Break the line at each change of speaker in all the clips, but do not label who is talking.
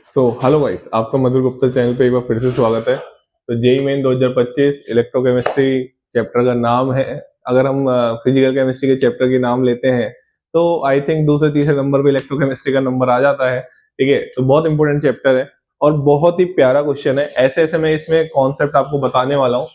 Hello guys, आपका मधुर Gupta channel पे एक बार फिर से स्वागत है। तो जेईई मेन 2025 इलेक्ट्रोकेमिस्ट्री चैप्टर का नाम है। अगर हम फिजिकल केमिस्ट्री के चैप्टर के नाम लेते हैं तो आई थिंक दूसरे तीसरे नंबर पे इलेक्ट्रोकेमिस्ट्री का नंबर आ जाता है। ठीक है, तो बहुत इंपॉर्टेंट चैप्टर है और बहुत ही प्यारा क्वेश्चन है। ऐसे ऐसे मैं इसमें कॉन्सेप्ट आपको बताने वाला हूँ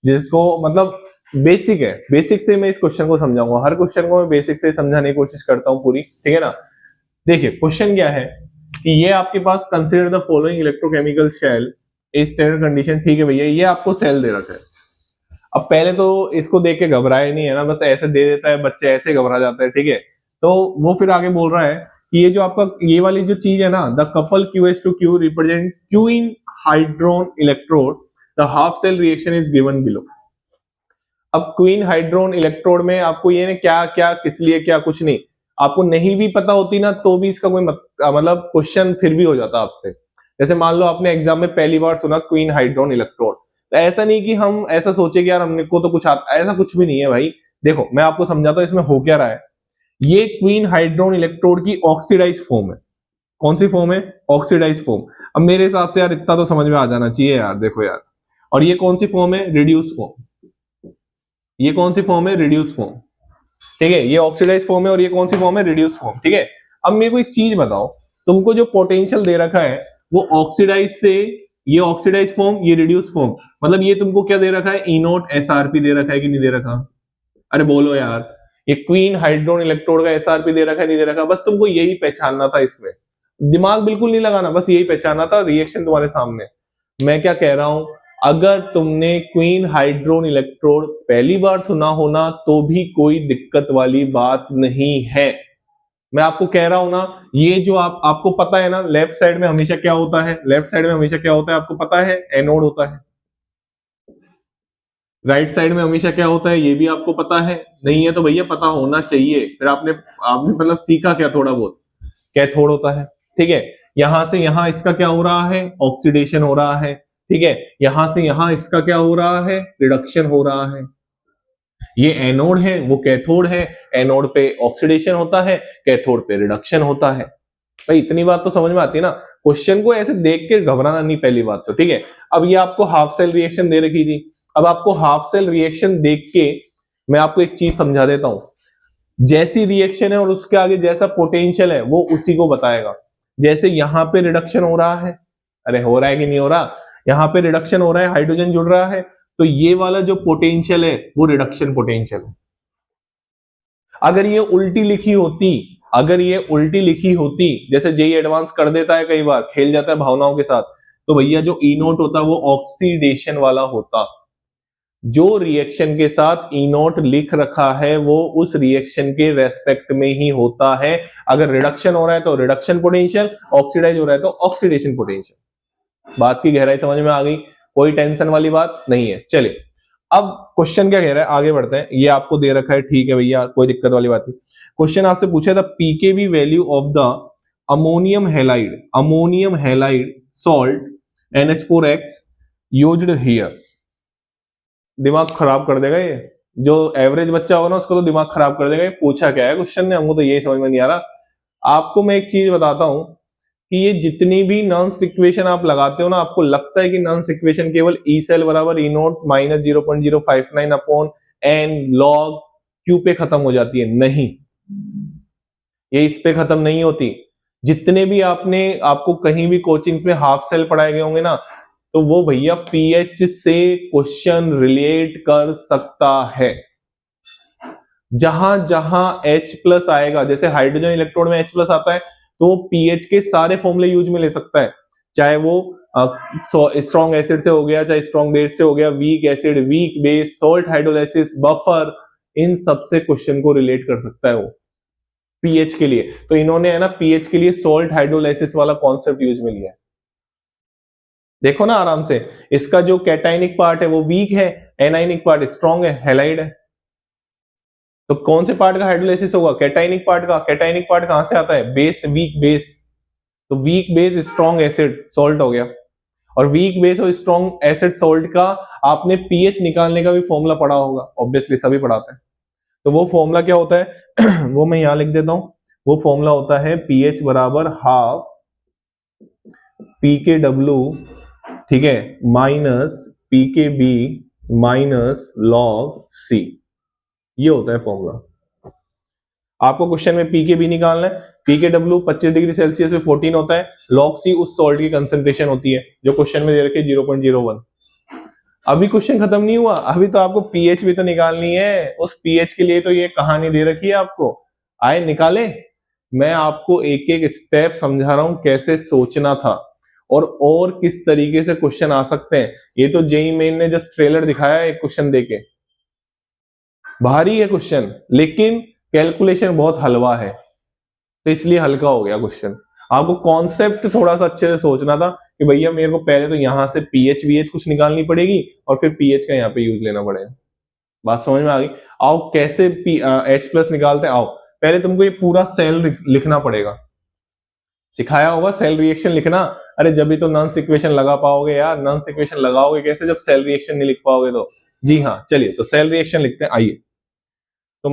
जिसको मतलब बेसिक है, बेसिक से मैं इस क्वेश्चन को समझाऊंगा। हर क्वेश्चन को मैं बेसिक से समझाने की कोशिश करता हूँ पूरी। ठीक है ना। देखिए क्वेश्चन क्या है कि ये आपके पास consider the following electrochemical cell a standard condition. ठीक है भैया, ये आपको सेल दे रखा है। अब पहले तो इसको देख के घबराए नहीं है ना, बस ऐसे दे देता है, बच्चे ऐसे घबरा जाते हैं। ठीक है, तो वो फिर आगे बोल रहा है कि ये जो आपका ये वाली जो चीज है ना, the couple QH2Q represent Q in hydrone electrode, the half cell reaction is given below. अब क्वीन हाइड्रोन इलेक्ट्रोड में आपको ये क्या क्या किस लिए क्या कुछ नहीं, आपको नहीं भी पता होती ना तो भी इसका कोई मतलब क्वेश्चन फिर भी हो जाता आपसे। जैसे मान लो आपने एग्जाम में पहली बार सुना क्वीन हाइड्रोन इलेक्ट्रोड, तो ऐसा नहीं कि हम ऐसा सोचे कि यार हमने को तो कुछ आता, ऐसा कुछ भी नहीं है भाई। देखो मैं आपको समझाता हूँ इसमें हो क्या रहा है। ये क्वीन हाइड्रोन इलेक्ट्रोड की ऑक्सीडाइज फॉर्म है। कौन सी फॉर्म है? Oxidise form. अब मेरे हिसाब से यार इतना तो समझ में आ जाना चाहिए यार, देखो यार। और ये कौन सी फॉर्म है? Reduce form. ये कौन सी फॉर्म है? Reduce form. ठीक है, ये ऑक्सीडाइज फॉर्म है और ये कौन सी फॉर्म है? Reduce form. ठीक है, अब मेरे को एक चीज बताओ, तुमको जो पोटेंशियल दे रखा है वो ऑक्सीडाइज से, ये ऑक्सीडाइज फॉर्म, ये रिड्यूस फॉर्म, मतलब ये तुमको क्या दे रखा है? ई नोट SRP दे रखा है कि नहीं दे रखा? अरे बोलो यार। ये क्वीन हाइड्रोन इलेक्ट्रोड का SRP दे रखा है, नहीं दे रखा? बस तुमको यही पहचानना था, इसमें दिमाग बिल्कुल नहीं लगाना, बस यही पहचानना था। रिएक्शन तुम्हारे सामने। मैं क्या कह रहा हूं, अगर तुमने क्वीन हाइड्रोन इलेक्ट्रोड पहली बार सुना होना तो भी कोई दिक्कत वाली बात नहीं है। मैं आपको कह रहा हूं ना, ये जो आपको पता है ना, लेफ्ट साइड में हमेशा क्या होता है? लेफ्ट साइड में हमेशा क्या होता है आपको पता है? एनोड होता है। राइट साइड में हमेशा क्या होता है? ये भी आपको पता है। नहीं है तो भैया पता होना चाहिए, फिर आपने आपने मतलब सीखा क्या? थोड़ा बहुत कैथोड होता है। ठीक है, यहां से यहां इसका क्या हो रहा है? ऑक्सीडेशन हो रहा है। ठीक है, यहां से यहां इसका क्या हो रहा है? रिडक्शन हो रहा है। ये एनोड है, वो कैथोड है। एनोड पे ऑक्सीडेशन होता है, कैथोड पे रिडक्शन होता है। भाई इतनी बात तो समझ में आती है ना। क्वेश्चन को ऐसे देख के घबराना नहीं, पहली बात तो। ठीक है, अब ये आपको हाफ सेल रिएक्शन दे रखी थी। अब आपको हाफ सेल रिएक्शन देख के मैं आपको एक चीज समझा देता हूं। जैसी रिएक्शन है और उसके आगे जैसा पोटेंशियल है वो उसी को बताएगा। जैसे यहां पे रिडक्शन हो रहा है, अरे हो रहा है कि नहीं हो रहा? यहां पे रिडक्शन हो रहा है, हाइड्रोजन जुड़ रहा है, तो ये वाला जो पोटेंशियल है वो रिडक्शन पोटेंशियल है। अगर ये उल्टी लिखी होती, अगर ये उल्टी लिखी होती, जैसे जेई एडवांस कर देता है, कई बार खेल जाता है भावनाओं के साथ, तो भैया जो ई नोट होता वो ऑक्सीडेशन वाला होता। जो रिएक्शन के साथ ई नोट लिख रखा है वो उस रिएक्शन के रेस्पेक्ट में ही होता है। अगर रिडक्शन हो रहा है तो रिडक्शन पोटेंशियल, ऑक्सीडाइज हो रहा है तो ऑक्सीडेशन पोटेंशियल। बात की गहराई समझ में आ गई? कोई टेंशन वाली बात नहीं है। चलिए, अब क्वेश्चन क्या कह रहा है आगे बढ़ते हैं। ये आपको दे रखा है, ठीक है भैया, कोई दिक्कत वाली बात नहीं। क्वेश्चन आपसे पूछा था pKb value of the ammonium halide salt NH4X used here. दिमाग खराब कर देगा ये। जो एवरेज बच्चा होगा ना उसको तो दिमाग खराब कर देगा। ये पूछा क्या है क्वेश्चन ने, हमको तो यही समझ में नहीं आ रहा। आपको मैं एक चीज बताता हूं कि ये जितनी भी नॉन्स इक्वेशन आप लगाते हो ना, आपको लगता है कि नॉन्स इक्वेशन केवल ई सेल बराबर E naught minus 0.059 upon n log Q पे खत्म हो जाती है। नहीं, ये इस पे खत्म नहीं होती। जितने भी आपको कहीं भी कोचिंग्स में हाफ सेल पढ़ाए गए होंगे ना, तो वो भैया पीएच से क्वेश्चन रिलेट कर सकता है। जहां जहां H+ आएगा, जैसे हाइड्रोजन इलेक्ट्रोड में H+ आता है, तो पीएच के सारे फॉर्मूले यूज में ले सकता है। चाहे वो स्ट्रॉन्ग एसिड से हो गया, चाहे स्ट्रॉन्ग बेस से हो गया, weak acid, weak base, salt hydrolysis, buffer, इन सबसे क्वेश्चन को रिलेट कर सकता है वो पीएच के लिए। तो इन्होंने है ना पीएच के लिए सोल्ट हाइड्रोलाइसिस वाला कॉन्सेप्ट यूज में लिया है। देखो ना आराम से, इसका जो कैटाइनिक पार्ट है वो वीक है, एनाइनिक पार्ट स्ट्रॉन्ग है, हैलाइड है। तो कौन से पार्ट का हाइड्रोलाइसिस होगा? कैटाइनिक पार्ट का। कैटाइनिक पार्ट कहां से आता है? Base, weak base. तो weak base strong acid salt हो गया। और वीक बेस और स्ट्रॉन्ग एसिड सॉल्ट का आपने पीएच निकालने का भी फॉर्मूला पढ़ा होगा, ऑब्वियसली सभी पढ़ाते हैं। तो वो फॉर्मूला क्या होता है वो मैं यहां लिख देता हूं। वो फॉर्मूला होता है पीएच बराबर हाफ PKW, ठीक है, minus PKB minus log C, ये होता है फॉर्मूला। आपको क्वेश्चन में PKB निकालना है, PKW 25 डिग्री सेल्सियस में 14 होता है, log C उस सॉल्ट की कंसेंट्रेशन होती है जो क्वेश्चन में दे रखी है 0.01। अभी क्वेश्चन खत्म नहीं हुआ, अभी तो आपको pH भी तो निकालनी है, उस pH के लिए तो ये कहानी दे रखी है आपको, आए निकाले। मैं आपको एक एक स्टेप समझा रहा हूं कैसे सोचना था और किस तरीके से क्वेश्चन आ सकते हैं। ये तो जेईई मेन ने जस्ट ट्रेलर दिखाया है एक क्वेश्चन देके, भारी है क्वेश्चन लेकिन कैलकुलेशन बहुत हलवा है, तो इसलिए हल्का हो गया क्वेश्चन। आपको कॉन्सेप्ट थोड़ा सा अच्छे से सोचना था कि भैया मेरे को पहले तो यहां से पीएच वीएच कुछ निकालनी पड़ेगी और फिर पीएच का यहाँ पे यूज लेना पड़ेगा। बात समझ में आ गई? आओ कैसे H प्लस निकालते हैं। आओ पहले तुमको ये पूरा सेल लिखना पड़ेगा, सिखाया होगा सेल रिएक्शन लिखना। अरे जब भी तो नॉन इक्वेशन लगा पाओगे यार, नॉन इक्वेशन लगाओगे कैसे जब सेल रिएक्शन नहीं लिख पाओगे तो। जी हाँ, चलिए तो सेल रिएक्शन लिखते हैं। आइए, तो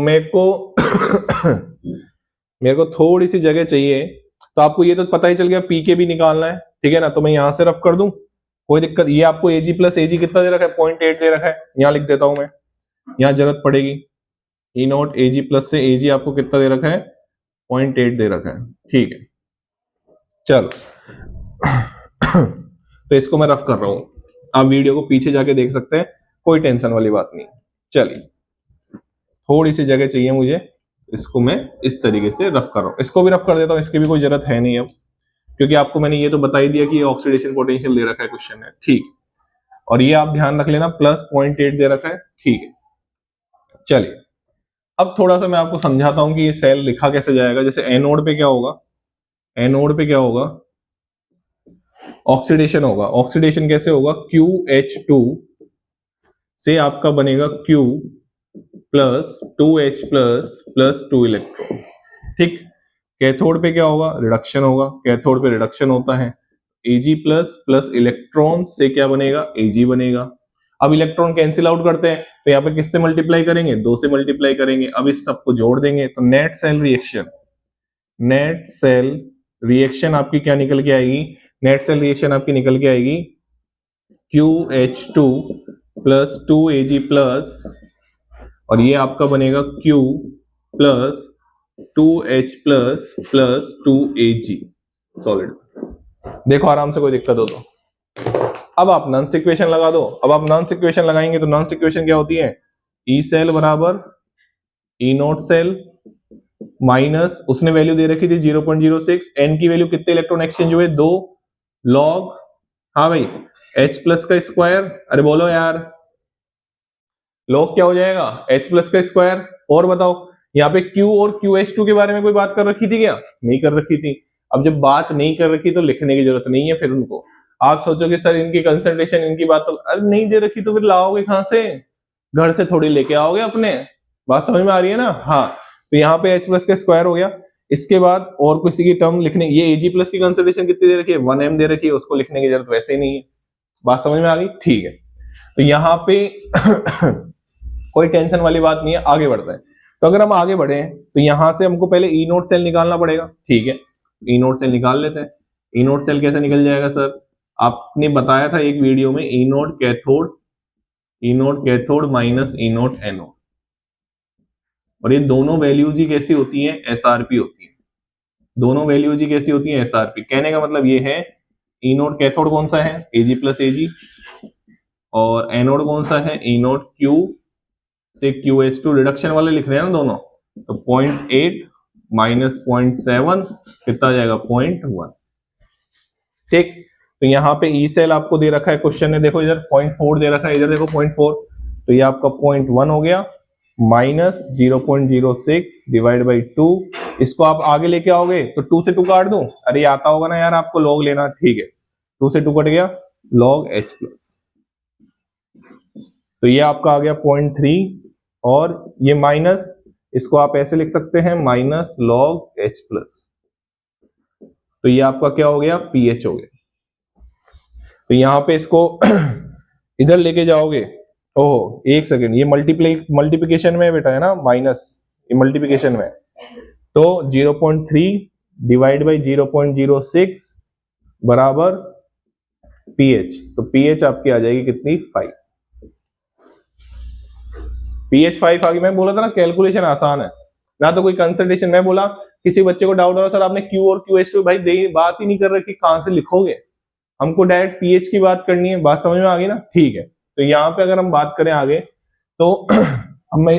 मेरे को थोड़ी सी जगह चाहिए, तो आपको ये तो पता ही चल गया पीके भी निकालना है, ठीक है ना। तो मैं यहां से रफ कर दूं, कोई दिक्कत। ये आपको एजी प्लस एजी कितना दे रखा है, 0.8 दे रखा है, यहां लिख देता हूं मैं, यहां जरूरत पड़ेगी। ई नोट एजी प्लस से एजी आपको कितना दे रखा है, 0.8 दे रखा है, ठीक है। चलो तो इसको मैं रफ कर रहा हूं, आप वीडियो को पीछे जाके देख सकते हैं, कोई टेंशन वाली बात नहीं। चलिए, थोड़ी सी जगह चाहिए मुझे, इसको मैं इस तरीके से रफ कर रहा हूं। इसको भी रफ कर देता हूं, इसकी भी कोई जरूरत है नहीं अब, क्योंकि आपको मैंने ये तो बता ही दिया कि ये ऑक्सीडेशन पोटेंशियल दे रखा है क्वेश्चन है, ठीक। और ये आप ध्यान रख लेना प्लस 0.8 दे रखा है, ठीक है। चलिए, अब थोड़ा सा मैं आपको समझाता हूं कि ये सेल लिखा कैसे जाएगा। जैसे एनोड पे क्या होगा, एनोड पे क्या होगा, ऑक्सीडेशन होगा। ऑक्सीडेशन कैसे होगा, QH2 से आपका बनेगा Q plus 2H plus plus 2 electron, ठीक। कैथोड पे क्या होगा, रिडक्शन होगा। कैथोड पे रिडक्शन होता है, Ag प्लस प्लस इलेक्ट्रॉन से क्या बनेगा, Ag बनेगा। अब इलेक्ट्रॉन कैंसिल आउट करते हैं, तो यहाँ पे किससे मल्टीप्लाई करेंगे, 2 से मल्टीप्लाई करेंगे। अब इस सबको जोड़ देंगे तो net cell reaction, net cell reaction आपकी क्या निकल के आएगी, नेट सेल रिएक्शन आपकी निकल के आएगी QH2 प्लस 2Ag प्लस, और ये आपका बनेगा Q plus 2H plus plus 2Ag solid. देखो आराम से, कोई दिक्कत हो तो। अब आप नॉन इक्वेशन लगा दो। अब आप नॉन इक्वेशन लगाएंगे तो नॉन इक्वेशन क्या होती है, ई सेल बराबर ई नोट सेल माइनस, उसने वैल्यू दे रखी थी 0.06, एन की वैल्यू कितने इलेक्ट्रॉन एक्सचेंज हुए, 2 लॉग, हाँ भाई, H प्लस का स्क्वायर, अरे बोलो यार, लॉग क्या हो जाएगा, H प्लस का स्क्वायर। और बताओ यहाँ पे Q और QH2 के बारे में कोई बात कर रखी थी क्या, नहीं कर रखी थी। अब जब बात नहीं कर रखी तो लिखने की जरूरत नहीं है फिर उनको। आप सोचोगे सर इनकी कंसंट्रेशन, इनकी बात तो, अरे नहीं दे रखी तो फिर लाओगे कहां से, घर से थोड़ी लेके आओगे अपने। बात समझ में आ रही है ना। हाँ, तो यहाँ पे H प्लस का स्क्वायर हो गया। इसके बाद और किसी की टर्म लिखने, ये Ag प्लस की कंसंट्रेशन कितनी दे रखी है, 1m दे रखी है, उसको लिखने की जरूरत वैसे ही नहीं है। बात समझ में आ गई, ठीक है। तो यहाँ पे कोई टेंशन वाली बात नहीं है, आगे बढ़ते हैं। तो अगर हम आगे बढ़े तो यहां से हमको पहले ई नोट सेल निकालना पड़ेगा, ठीक है। ई नोट सेल निकाल लेते हैं। ई नोट सेल कैसे निकल जाएगा सर, आपने बताया था एक वीडियो में, ई नोट कैथोड माइनस ई नोट एनोड, और ये दोनों वैल्यूज ही कैसी होती हैं, एसआरपी होती है। दोनों वैल्यूज ही कैसी होती हैं, एसआरपी। कहने का मतलब ये है, ई नोट कैथोड कौन सा है, Ag प्लस Ag, और एनोड कौन सा है, ई नोट Q से QH2, रिडक्शन वाले लिख रहे हैं ना दोनों, तो 0.8 माइनस 0.7 कितना आ जाएगा, 0.1, ठीक। तो यहाँ पे ई सेल आपको दे रखा है क्वेश्चन ने, देखो इधर 0.4 दे रखा है, इधर देखो 0.4, तो ये आपका 0.1 हो गया, माइनस 0.06 डिवाइड बाई 2। इसको आप आगे लेके आओगे तो 2 से 2 काट दूं, अरे ये आता होगा ना यार आपको लॉग लेना, ठीक है। 2 से 2 कट गया, लॉग H प्लस, तो ये आपका आ गया 0.3, और ये माइनस, इसको आप ऐसे लिख सकते हैं, माइनस लॉग H प्लस, तो ये आपका क्या हो गया, पीएच हो गया। तो यहां पे इसको इधर लेके जाओगे, ओहो एक सेकेंड, ये मल्टीप्लीकेशन में बेटा है ना, माइनस, ये मल्टीप्लीकेशन में, तो 0.3 डिवाइड बाई 0.06 बराबर पीएच, तो पीएच आपकी आ जाएगी कितनी 5। पीएच 5 आ गई। मैं बोला था ना कैलकुलेशन आसान है ना, तो कोई कंसंट्रेशन। मैं बोला किसी बच्चे को डाउट हो रहा सर आपने क्यू और क्यू एस टू भाई बात ही नहीं कर रखी, कहां से लिखोगे, हमको डायरेक्ट पीएच की बात करनी है। बात समझ में आ गई ना? ठीक है, तो यहाँ पे अगर हम बात करें आगे तो अब मैं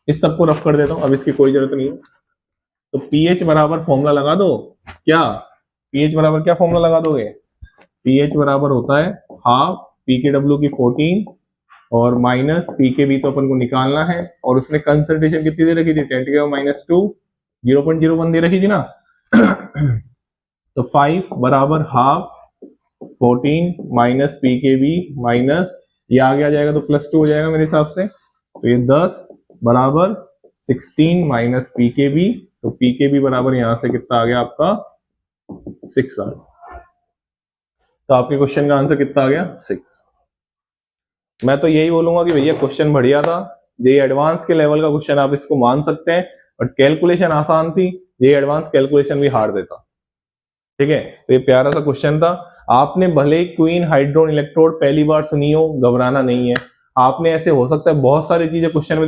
इस सबको रफ कर देता हूं, अब इसकी कोई जरूरत नहीं है। तो पीएच बराबर फॉर्मूला लगा दो क्या, पीएच बराबर क्या फॉर्मूला लगा दोगे, पीएच बराबर होता है हाफ पी के डब्ल्यू की 14 और माइनस पी के बी तो अपन को निकालना है, और उसने कंसंट्रेशन कितनी दे रखी थी 10⁻⁻2 0.01 दे रखी थी ना। तो 5 बराबर हाफ 14 माइनस पी के बी माइनस ये आगे आ जाएगा तो +2 हो जाएगा मेरे हिसाब से, तो ये 10 बराबर 16 माइनस पी के बी, तो पी के बी बराबर यहां से कितना आ गया आपका 6 आ गया। तो आपके क्वेश्चन का आंसर कितना आ गया 6। मैं तो यही बोलूंगा कि भैया क्वेश्चन बढ़िया था, ये एडवांस के लेवल का क्वेश्चन आप इसको मान सकते हैं, बट कैलकुलेशन आसान थी, ये एडवांस कैलकुलेशन भी हार्ड देता। ठीक है, तो ये प्यारा सा क्वेश्चन था। आपने भले क्वीन हाइड्रोन इलेक्ट्रोड पहली बार सुनी हो, घबराना नहीं है। आपने ऐसे हो सकता है बहुत सारी चीजें क्वेश्चन में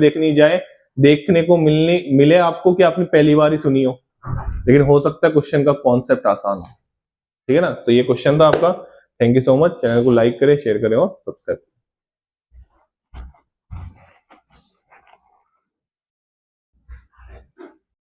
देखने को मिले आपको कि आपने पहली बार ही सुनी हो, लेकिन हो सकता है क्वेश्चन का कॉन्सेप्ट आसान हो। ठीक है ना, तो ये क्वेश्चन था आपका। Thank you so much. Channel को लाइक करें, शेयर करें और सब्सक्राइब करें।